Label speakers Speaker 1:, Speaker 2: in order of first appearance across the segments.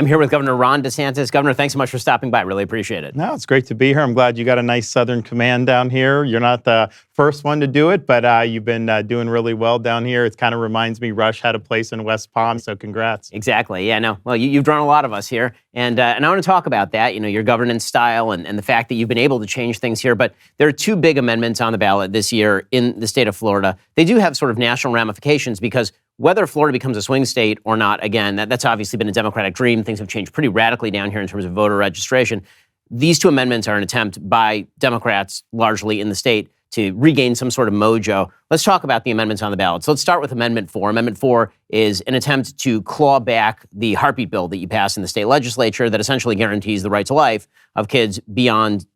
Speaker 1: I'm here with Governor Ron DeSantis. Governor, thanks so much for stopping by. Really appreciate it.
Speaker 2: No, it's great to be here. I'm glad you got a nice Southern command down here. You're not the first one to do it, but you've been doing really well down here. It kind of reminds me Rush had a place in West Palm, so congrats.
Speaker 1: Exactly. Yeah, no. Well, you've drawn a lot of us here, and I want to talk about that, your governance style and the fact that you've been able to change things here. But there are two big amendments on the ballot this year in the state of Florida. They do have sort of national ramifications because whether Florida becomes a swing state or not, again, that's obviously been a Democratic dream. Things have changed pretty radically down here in terms of voter registration. These two amendments are an attempt by Democrats, largely in the state, to regain some sort of mojo. Let's talk about the amendments on the ballot. So let's start with Amendment 4. Amendment 4 is an attempt to claw back the heartbeat bill that you passed in the state legislature that essentially guarantees the right to life of kids beyond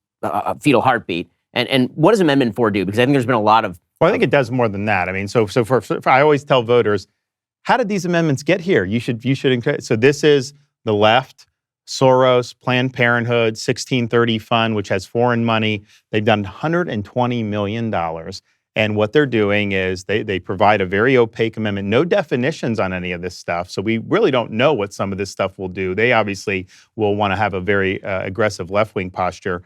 Speaker 1: fetal heartbeat. And what does Amendment 4 do? Because I think there's been a lot of...
Speaker 2: Well, I think it does more than that. I mean, so for I always tell voters, how did these amendments get here? You should encourage. So this is the left, Soros, Planned Parenthood, 1630 Fund, which has foreign money. They've done $120 million. And what they're doing is they provide a very opaque amendment, no definitions on any of this stuff. So we really don't know what some of this stuff will do. They obviously will want to have a very aggressive left-wing posture.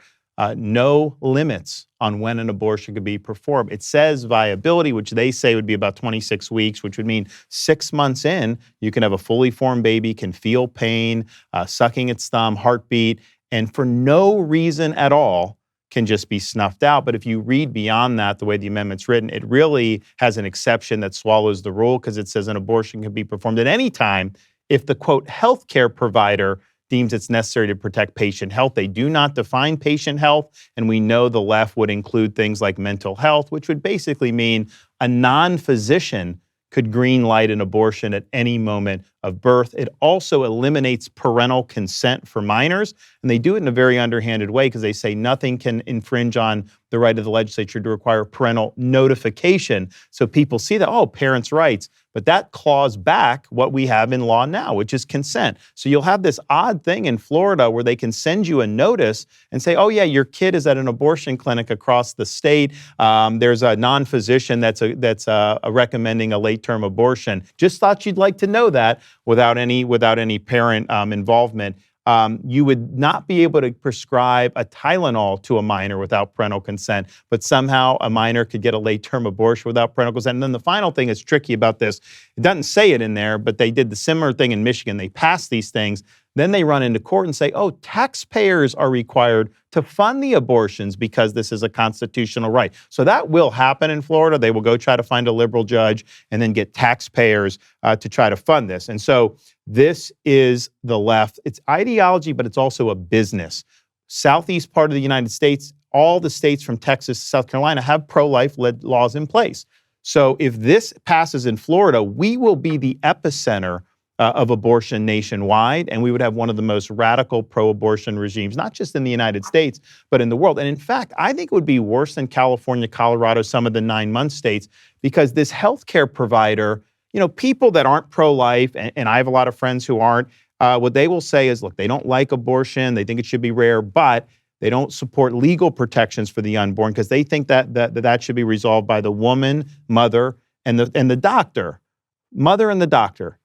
Speaker 2: No limits on when an abortion could be performed. It says viability, which they say would be about 26 weeks, which would mean 6 months in, you can have a fully formed baby, can feel pain, sucking its thumb, heartbeat, and for no reason at all can just be snuffed out. But if you read beyond that, the way the amendment's written, it really has an exception that swallows the rule because it says an abortion can be performed at any time if the, quote, healthcare provider deems it's necessary to protect patient health. They do not define patient health, and we know the left would include things like mental health, which would basically mean a non-physician could green light an abortion at any moment of birth. It also eliminates parental consent for minors, and they do it in a very underhanded way because they say nothing can infringe on the right of the legislature to require parental notification. So people see that, oh, parents' rights, but that claws back what we have in law now, which is consent. So you'll have this odd thing in Florida where they can send you a notice and say, oh yeah, your kid is at an abortion clinic across the state. There's a non-physician that's recommending a late-term abortion. Just thought you'd like to know that without any parent involvement. You would not be able to prescribe a Tylenol to a minor without parental consent, but somehow a minor could get a late-term abortion without parental consent. And then the final thing that's tricky about this, it doesn't say it in there, but they did the similar thing in Michigan. They passed these things. Then they run into court and say, oh, taxpayers are required to fund the abortions because this is a constitutional right. So that will happen in Florida. They will go try to find a liberal judge and then get taxpayers to try to fund this. And so this is the left. It's ideology, but it's also a business. Southeast part of the United States, all the states from Texas to South Carolina have pro-life laws in place. So if this passes in Florida, we will be the epicenter of abortion nationwide, and we would have one of the most radical pro-abortion regimes, not just in the United States, but in the world. And in fact, I think it would be worse than California, Colorado, some of the 9-month states, because this healthcare provider, people that aren't pro-life, and I have a lot of friends who aren't, what they will say is, look, they don't like abortion, they think it should be rare, but they don't support legal protections for the unborn because they think that should be resolved by the woman, mother, and the doctor. Mother and the doctor.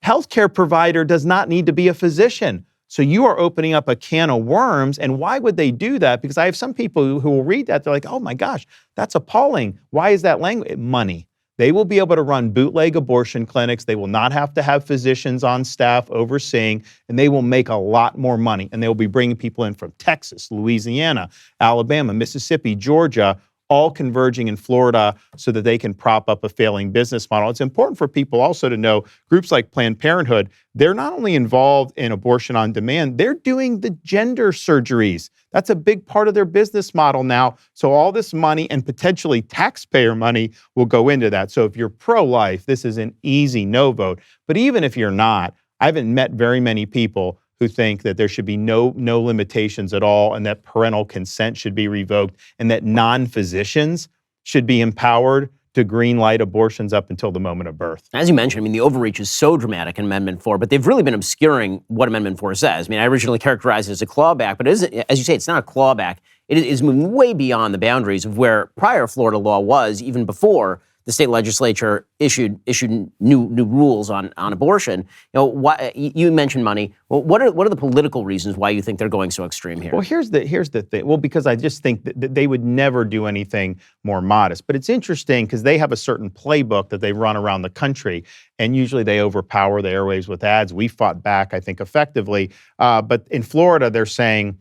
Speaker 2: Healthcare provider does not need to be a physician. So you are opening up a can of worms. And why would they do that? Because I have some people who will read that. They're like, oh my gosh, that's appalling. Why is that language? Money. They will be able to run bootleg abortion clinics. They will not have to have physicians on staff overseeing, and they will make a lot more money. And they will be bringing people in from Texas, Louisiana, Alabama, Mississippi, Georgia, all converging in Florida so that they can prop up a failing business model. It's important for people also to know groups like Planned Parenthood, they're not only involved in abortion on demand, they're doing the gender surgeries. That's a big part of their business model now. So all this money and potentially taxpayer money will go into that. So if you're pro-life, this is an easy no vote. But even if you're not, I haven't met very many people who think that there should be no limitations at all and that parental consent should be revoked and that non-physicians should be empowered to green light abortions up until the moment of birth.
Speaker 1: As you mentioned, the overreach is so dramatic in Amendment 4, but they've really been obscuring what Amendment 4 says. I originally characterized it as a clawback, but it isn't, as you say, it's not a clawback. It is moving way beyond the boundaries of where prior Florida law was even before the state legislature issued new rules on abortion. You mentioned money. Well, what are the political reasons why you think they're going so extreme here?
Speaker 2: Well, here's the thing. Well, because I just think that they would never do anything more modest. But it's interesting because they have a certain playbook that they run around the country, and usually they overpower the airwaves with ads. We fought back, I think, effectively. But in Florida, they're saying,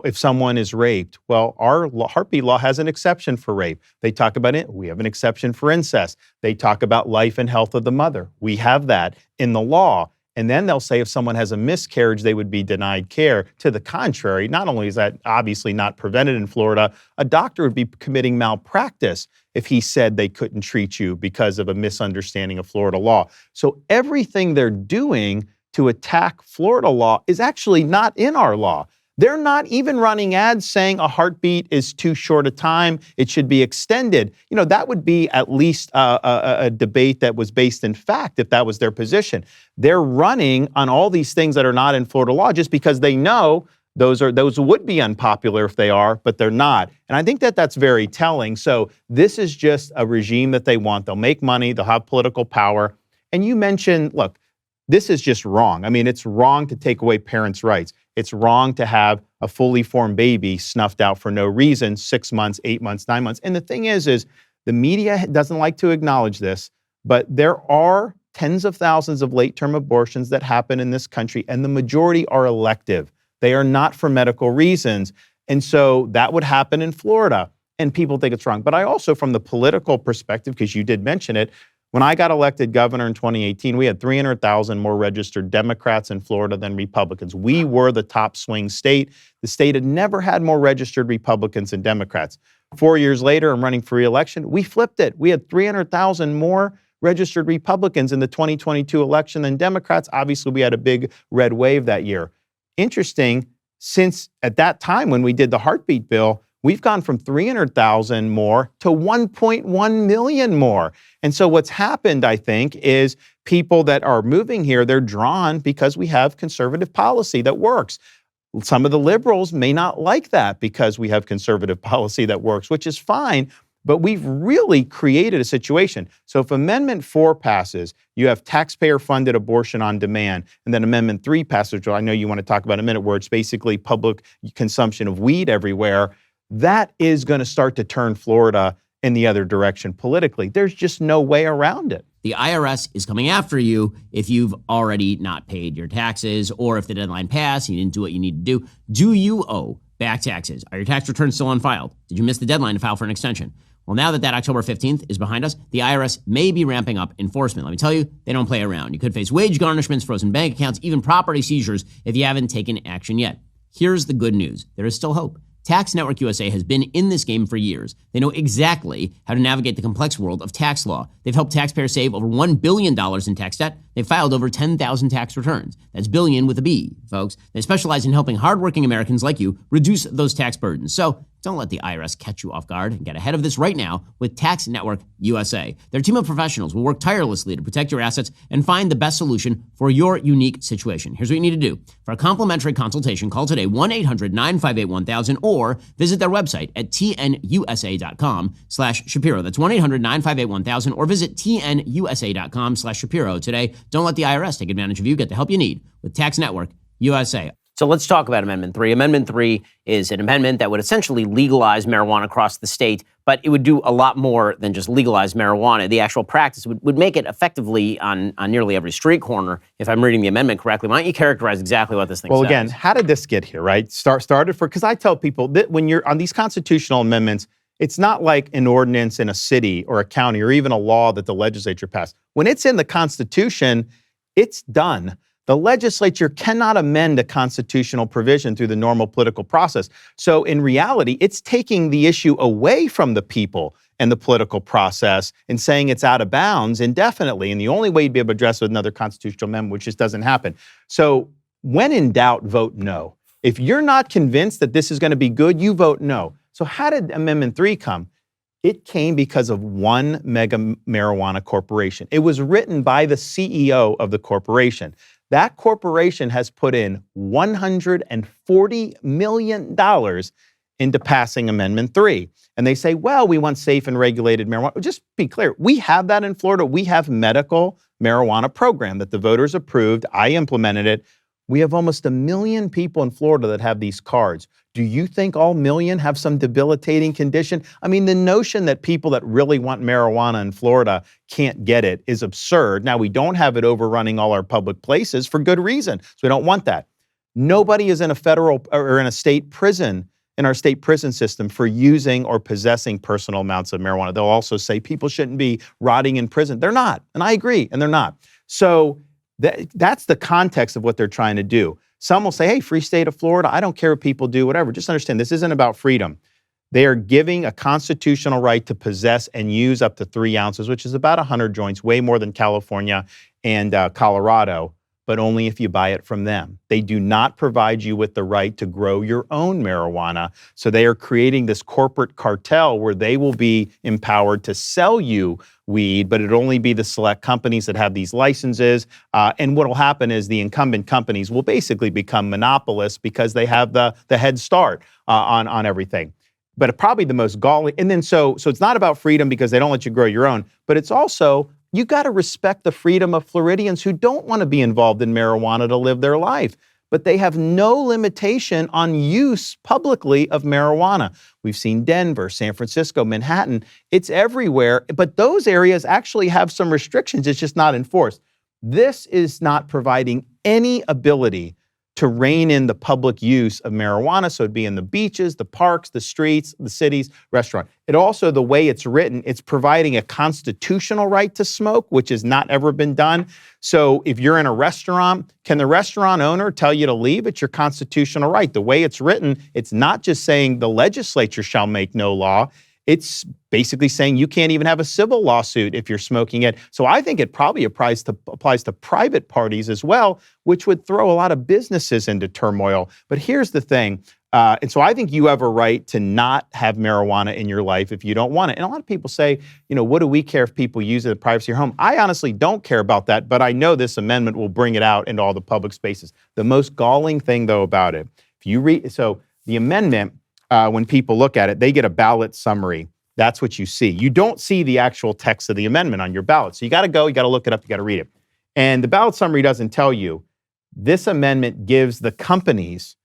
Speaker 2: if someone is raped, well, our heartbeat law has an exception for rape. They talk about it. We have an exception for incest. They talk about life and health of the mother. We have that in the law. And then they'll say if someone has a miscarriage, they would be denied care. To the contrary, not only is that obviously not prevented in Florida, a doctor would be committing malpractice if he said they couldn't treat you because of a misunderstanding of Florida law. So everything they're doing to attack Florida law is actually not in our law. They're not even running ads saying a heartbeat is too short a time, it should be extended. That would be at least a debate that was based in fact if that was their position. They're running on all these things that are not in Florida law just because they know those would be unpopular if they are, but they're not. And I think that that's very telling. So this is just a regime that they want. They'll make money, they'll have political power. And you mentioned, look, this is just wrong. I mean, it's wrong to take away parents' rights. It's wrong to have a fully formed baby snuffed out for no reason, 6 months, 8 months, 9 months. And the thing is the media doesn't like to acknowledge this, but there are tens of thousands of late-term abortions that happen in this country, and the majority are elective. They are not for medical reasons. And so that would happen in Florida, and people think it's wrong. But I also, from the political perspective, because you did mention it, when I got elected governor in 2018, we had 300,000 more registered Democrats in Florida than Republicans. We were the top swing state. The state had never had more registered Republicans than Democrats. 4 years later, I'm running for re-election. We flipped it. We had 300,000 more registered Republicans in the 2022 election than Democrats. Obviously, we had a big red wave that year. Interesting, since at that time when we did the heartbeat bill, we've gone from 300,000 more to 1.1 million more. And so what's happened, I think, is people that are moving here, they're drawn because we have conservative policy that works. Some of the liberals may not like that because we have conservative policy that works, which is fine. But we've really created a situation. So if Amendment 4 passes, you have taxpayer-funded abortion on demand, and then Amendment 3 passes, which I know you want to talk about in a minute, where it's basically public consumption of weed everywhere. That is going to start to turn Florida in the other direction politically. There's just no way around it.
Speaker 1: The IRS is coming after you if you've already not paid your taxes, or if the deadline passed and you didn't do what you need to do. Do you owe back taxes? Are your tax returns still unfiled? Did you miss the deadline to file for an extension? Well, now that October 15th is behind us, the IRS may be ramping up enforcement. Let me tell you, they don't play around. You could face wage garnishments, frozen bank accounts, even property seizures if you haven't taken action yet. Here's the good news. There is still hope. Tax Network USA has been in this game for years. They know exactly how to navigate the complex world of tax law. They've helped taxpayers save over $1 billion in tax debt. They've filed over 10,000 tax returns. That's billion with a B, folks. They specialize in helping hardworking Americans like you reduce those tax burdens. So don't let the IRS catch you off guard, and get ahead of this right now with Tax Network USA. Their team of professionals will work tirelessly to protect your assets and find the best solution for your unique situation. Here's what you need to do. For a complimentary consultation, call today 1-800-958-1000 or visit their website at tnusa.com/Shapiro. That's 1-800-958-1000 or visit tnusa.com/Shapiro today. Don't let the IRS take advantage of you. Get the help you need with Tax Network USA. So let's talk about Amendment 3. Amendment 3 is an amendment that would essentially legalize marijuana across the state, but it would do a lot more than just legalize marijuana. The actual practice would make it effectively on nearly every street corner, if I'm reading the amendment correctly. Why don't you characterize exactly what this thing says?
Speaker 2: Well, again, how did this get here, right? Because I tell people that when you're on these constitutional amendments, it's not like an ordinance in a city or a county or even a law that the legislature passed. When it's in the Constitution, it's done. The legislature cannot amend a constitutional provision through the normal political process. So in reality, it's taking the issue away from the people and the political process and saying it's out of bounds indefinitely. And the only way you'd be able to address it with another constitutional amendment, which just doesn't happen. So when in doubt, vote no. If you're not convinced that this is going to be good, you vote no. So how did Amendment 3 come? It came because of one mega marijuana corporation. It was written by the CEO of the corporation. That corporation has put in $140 million into passing Amendment 3. And they say, well, we want safe and regulated marijuana. Just be clear, we have that in Florida. We have medical marijuana program that the voters approved. I implemented it. We have almost 1 million people in Florida that have these cards. Do you think all million have some debilitating condition? I mean, the notion that people that really want marijuana in Florida can't get it is absurd. Now, we don't have it overrunning all our public places for good reason. So we don't want that. Nobody is in a federal or in a state prison, in our state prison system, for using or possessing personal amounts of marijuana. They'll also say people shouldn't be rotting in prison. They're not. And I agree, and they're not. So that's the context of what they're trying to do. Some will say, hey, free state of Florida, I don't care what people do, whatever. Just understand, this isn't about freedom. They are giving a constitutional right to possess and use up to 3 ounces, which is about 100 joints, way more than California and Colorado, but only if you buy it from them. They do not provide you with the right to grow your own marijuana. So they are creating this corporate cartel where they will be empowered to sell you weed, but it'll only be the select companies that have these licenses. And what will happen is the incumbent companies will basically become monopolists because they have the head start on everything. But probably the most galling, and then so it's not about freedom because they don't let you grow your own, but it's also, you got to respect the freedom of Floridians who don't want to be involved in marijuana to live their life. But they have no limitation on use publicly of marijuana. We've seen Denver, San Francisco, Manhattan. It's everywhere. But those areas actually have some restrictions. It's just not enforced. This is not providing any ability to rein in the public use of marijuana. So it'd be in the beaches, the parks, the streets, the cities, restaurant. It also, the way it's written, it's providing a constitutional right to smoke, which has not ever been done. So if you're in a restaurant, can the restaurant owner tell you to leave? It's your constitutional right. The way it's written, it's not just saying the legislature shall make no law. It's basically saying you can't even have a civil lawsuit if you're smoking it. So I think it probably applies to private parties as well, which would throw a lot of businesses into turmoil. But here's the thing. And so I think you have a right to not have marijuana in your life if you don't want it. And a lot of people say, what do we care if people use it in the privacy of your home? I honestly don't care about that, but I know this amendment will bring it out into all the public spaces. The most galling thing, though, about it, if you read, so the amendment, when people look at it, they get a ballot summary. That's what you see. You don't see the actual text of the amendment on your ballot. So you got to look it up, you got to read it. And the ballot summary doesn't tell you. This amendment gives the companies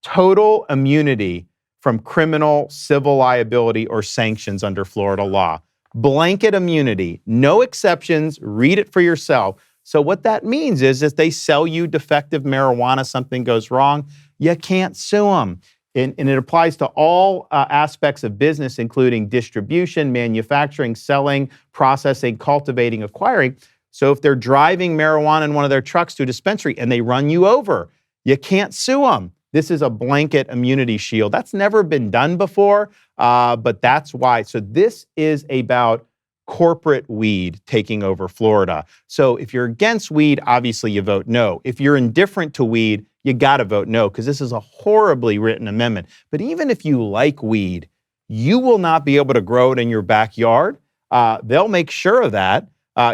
Speaker 2: total immunity from criminal, civil liability, or sanctions under Florida law. Blanket immunity, no exceptions, read it for yourself. So what that means is if they sell you defective marijuana, something goes wrong, you can't sue them. And it applies to all aspects of business, including distribution, manufacturing, selling, processing, cultivating, acquiring. So if they're driving marijuana in one of their trucks to a dispensary and they run you over, you can't sue them. This is a blanket immunity shield. That's never been done before, but that's why. So this is about corporate weed taking over Florida. So if you're against weed, obviously you vote no. If you're indifferent to weed, you got to vote no, because this is a horribly written amendment. But even if you like weed, you will not be able to grow it in your backyard. They'll make sure of that.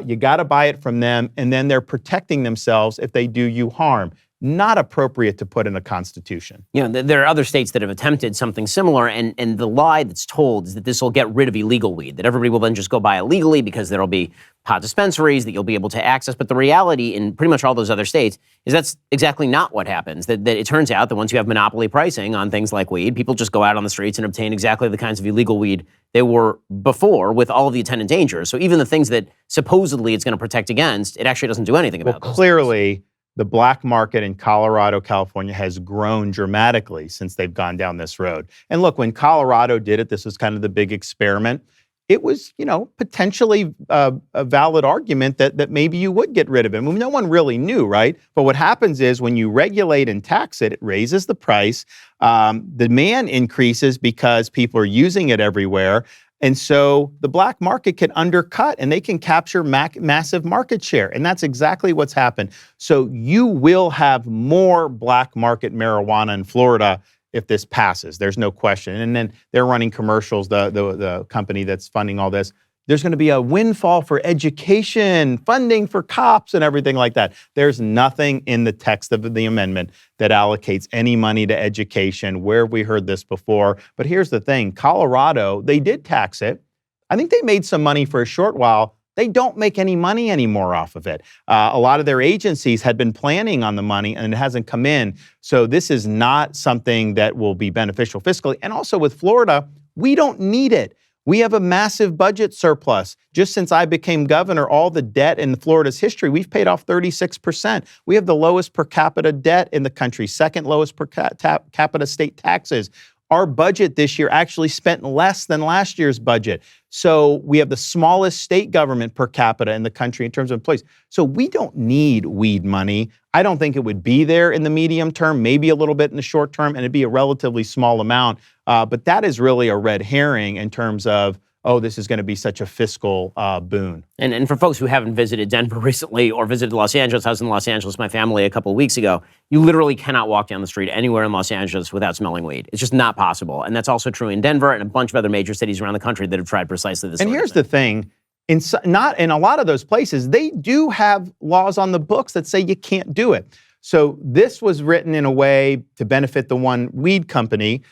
Speaker 2: You got to buy it from them, and then they're protecting themselves if they do you harm. Not appropriate to put in the Constitution.
Speaker 1: There are other states that have attempted something similar, and the lie that's told is that this will get rid of illegal weed, that everybody will then just go buy it legally because there'll be pot dispensaries that you'll be able to access. But the reality in pretty much all those other states is that's exactly not what happens. That it turns out that once you have monopoly pricing on things like weed, people just go out on the streets and obtain exactly the kinds of illegal weed they were before, with all of the attendant dangers. So even the things that supposedly it's going to protect against, it actually doesn't do anything about.
Speaker 2: Well, clearly, the black market in Colorado, California has grown dramatically since they've gone down this road. And look, when Colorado did it, this was kind of the big experiment. It was, potentially a valid argument that maybe you would get rid of it. I mean, no one really knew, right? But what happens is when you regulate and tax it, it raises the price. Demand increases because people are using it everywhere. And so the black market can undercut and they can capture massive market share. And that's exactly what's happened. So you will have more black market marijuana in Florida if this passes. There's no question. And then they're running commercials, the company that's funding all this. there's going to be a windfall for education, funding for cops and everything like that. There's nothing in the text of the amendment that allocates any money to education. Where have we heard this before? But here's the thing. Colorado, they did tax it. I think they made some money for a short while. They don't make any money anymore off of it. A lot of their agencies had been planning on the money and it hasn't come in. So this is not something that will be beneficial fiscally. And also with Florida, we don't need it. We have a massive budget surplus. Just since I became governor, all the debt in Florida's history, we've paid off 36%. We have the lowest per capita debt in the country, second lowest per capita state taxes. Our budget this year actually spent less than last year's budget. So we have the smallest state government per capita in the country in terms of employees. So we don't need weed money. I don't think it would be there in the medium term, maybe a little bit in the short term, and it'd be a relatively small amount. But that is really a red herring in terms of, oh, this is going to be such a fiscal boon.
Speaker 1: And for folks who haven't visited Denver recently or visited Los Angeles, I was in Los Angeles with my family a couple of weeks ago. You literally cannot walk down the street anywhere in Los Angeles without smelling weed. It's just not possible. And that's also true in Denver and a bunch of other major cities around the country that have tried precisely this.
Speaker 2: And here's the thing. In a lot of those places, they do have laws on the books that say you can't do it. So this was written in a way to benefit the one weed company.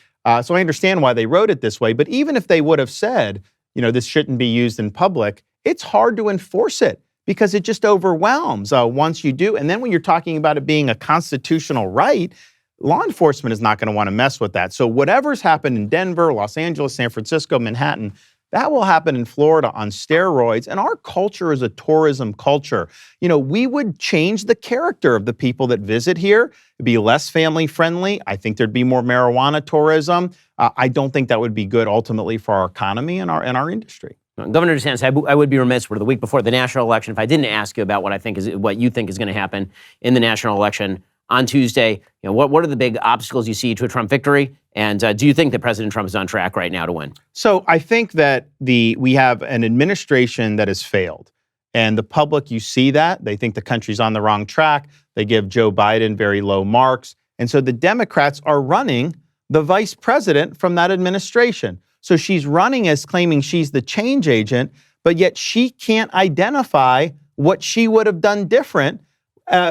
Speaker 2: So I understand why they wrote it this way. But even if they would have said, this shouldn't be used in public, it's hard to enforce it because it just overwhelms once you do. And then when you're talking about it being a constitutional right, law enforcement is not going to want to mess with that. So whatever's happened in Denver, Los Angeles, San Francisco, Manhattan, that will happen in Florida on steroids. And our culture is a tourism culture. We would change the character of the people that visit here. It'd be less family friendly. I think there'd be more marijuana tourism. I don't think that would be good ultimately for our economy and our industry.
Speaker 1: Governor DeSantis, I would be remiss, we're the week before the national election, if I didn't ask you about what you think is going to happen in the national election on Tuesday. What are the big obstacles you see to a Trump victory? And do you think that President Trump is on track right now to win?
Speaker 2: So I think that we have an administration that has failed. And the public, you see that. They think the country's on the wrong track. They give Joe Biden very low marks. And so the Democrats are running the vice president from that administration. So she's running as claiming she's the change agent, but yet she can't identify what she would have done different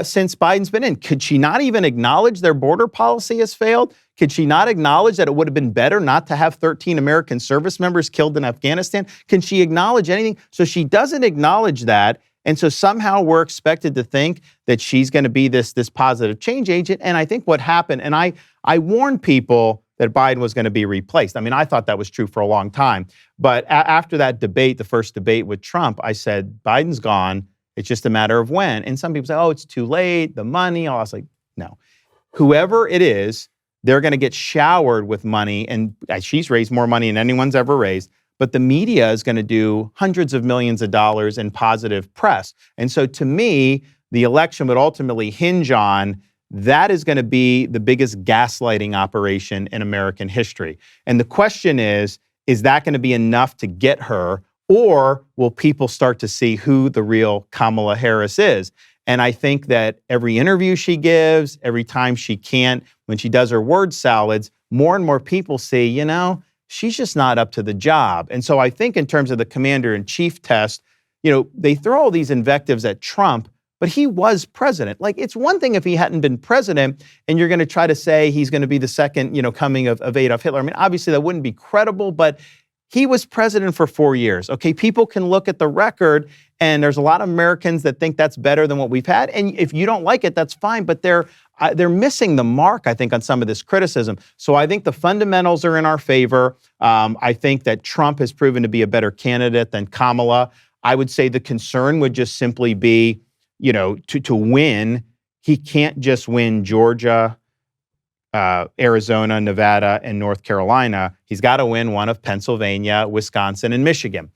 Speaker 2: since Biden's been in. Could she not even acknowledge their border policy has failed? Could she not acknowledge that it would have been better not to have 13 American service members killed in Afghanistan? Can she acknowledge anything? So she doesn't acknowledge that. And so somehow we're expected to think that she's going to be this positive change agent. And I think what happened, and I warned people that Biden was going to be replaced. I mean, I thought that was true for a long time. But after that debate, the first debate with Trump, I said, Biden's gone. It's just a matter of when. And some people say, oh, it's too late, the money. I was like, no. Whoever it is, they're going to get showered with money. And she's raised more money than anyone's ever raised. But the media is going to do hundreds of millions of dollars in positive press. And so to me, the election would ultimately hinge on that is going to be the biggest gaslighting operation in American history. And the question is that going to be enough to get her? Or will people start to see who the real Kamala Harris is? And I think that every interview she gives, every time when she does her word salads, more and more people see, she's just not up to the job. And so I think in terms of the commander-in-chief test, they throw all these invectives at Trump, but he was president. Like, it's one thing if he hadn't been president and you're going to try to say he's going to be the second, coming of Adolf Hitler. I mean, obviously that wouldn't be credible, but he was president for 4 years. Okay, people can look at the record, and there's a lot of Americans that think that's better than what we've had. And if you don't like it, that's fine. But they're missing the mark, I think, on some of this criticism. So I think the fundamentals are in our favor. I think that Trump has proven to be a better candidate than Kamala. I would say the concern would just simply be, to win, he can't just win Georgia, Arizona, Nevada, and North Carolina. He's got to win one of Pennsylvania, Wisconsin, and Michigan.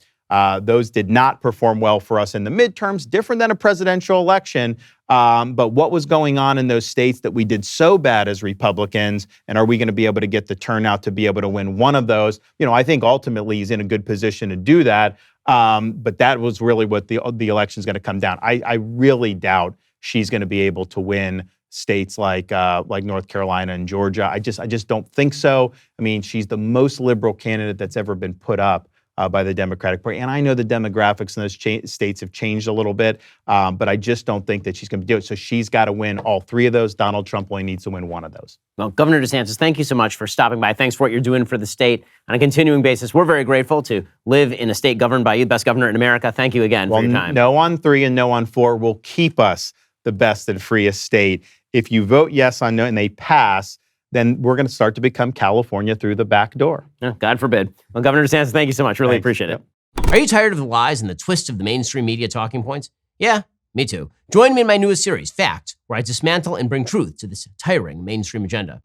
Speaker 2: Those did not perform well for us in the midterms, different than a presidential election. But what was going on in those states that we did so bad as Republicans, and are we going to be able to get the turnout to be able to win one of those? I think ultimately he's in a good position to do that. But that was really what the election is going to come down. I really doubt she's going to be able to win states like North Carolina and Georgia. I just don't think so. I mean, she's the most liberal candidate that's ever been put up by the Democratic Party. And I know the demographics in those states have changed a little bit, but I just don't think that she's going to do it. So she's got to win all three of those. Donald Trump only needs to win one of those.
Speaker 1: Well, Governor DeSantis, thank you so much for stopping by. Thanks for what you're doing for the state on a continuing basis. We're very grateful to live in a state governed by you, the best governor in America. Thank you again for your time.
Speaker 2: No on 3 and no on 4 will keep us the best and freest state. If you vote yes on no and they pass, then we're going to start to become California through the back door.
Speaker 1: God forbid. Well, Governor DeSantis, thank you so much. Really appreciate it. Are you tired of the lies and the twist of the mainstream media talking points? Yeah, me too. Join me in my newest series, Fact, where I dismantle and bring truth to this tiring mainstream agenda.